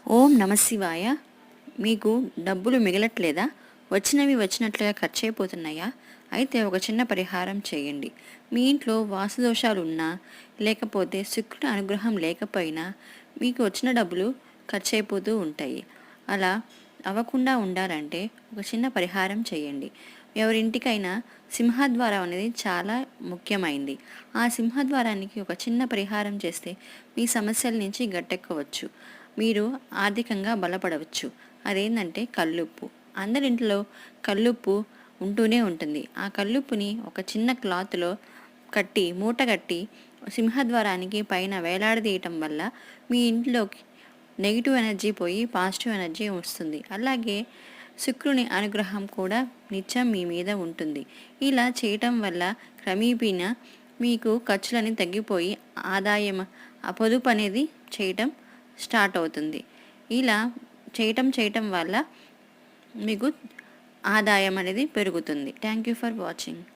ఓం నమ శివాయ. మీకు డబ్బులు మిగలట్లేదా? వచ్చినవి వచ్చినట్లుగా ఖర్చయిపోతున్నాయా? అయితే ఒక చిన్న పరిహారం చేయండి. మీ ఇంట్లో వాస్తుదోషాలున్నా, లేకపోతే శుక్రుడి అనుగ్రహం లేకపోయినా మీకు వచ్చిన డబ్బులు ఖర్చయిపోతూ ఉంటాయి. అలా అవ్వకుండా ఉండాలంటే ఒక చిన్న పరిహారం చేయండి. ఎవరింటికైనా సింహద్వారం అనేది చాలా ముఖ్యమైంది. ఆ సింహద్వారానికి ఒక చిన్న పరిహారం చేస్తే మీ సమస్యల నుంచి గట్టెక్కవచ్చు. మీరు ఆర్థికంగా బలపడవచ్చు. అదేంటంటే కల్లుప్పు. అందరింట్లో కల్లుప్పు ఉంటూనే ఉంటుంది. ఆ కల్లుప్పుని ఒక చిన్న క్లాత్లో కట్టి మూట కట్టి సింహద్వారానికి పైన వేలాడదీయటం వల్ల మీ ఇంట్లోకి నెగిటివ్ ఎనర్జీ పోయి పాజిటివ్ ఎనర్జీ వస్తుంది. అలాగే శుక్రుని అనుగ్రహం కూడా నిత్యం మీ మీద ఉంటుంది. ఇలా చేయటం వల్ల క్రమేపీనా మీకు ఖర్చులని తగ్గిపోయి ఆదాయం పొదుపు అనేది చేయటం స్టార్ట్ అవుతుంది. ఇలా చేయటం వల్ల మీకు ఆదాయం అనేది పెరుగుతుంది. Thank you for watching.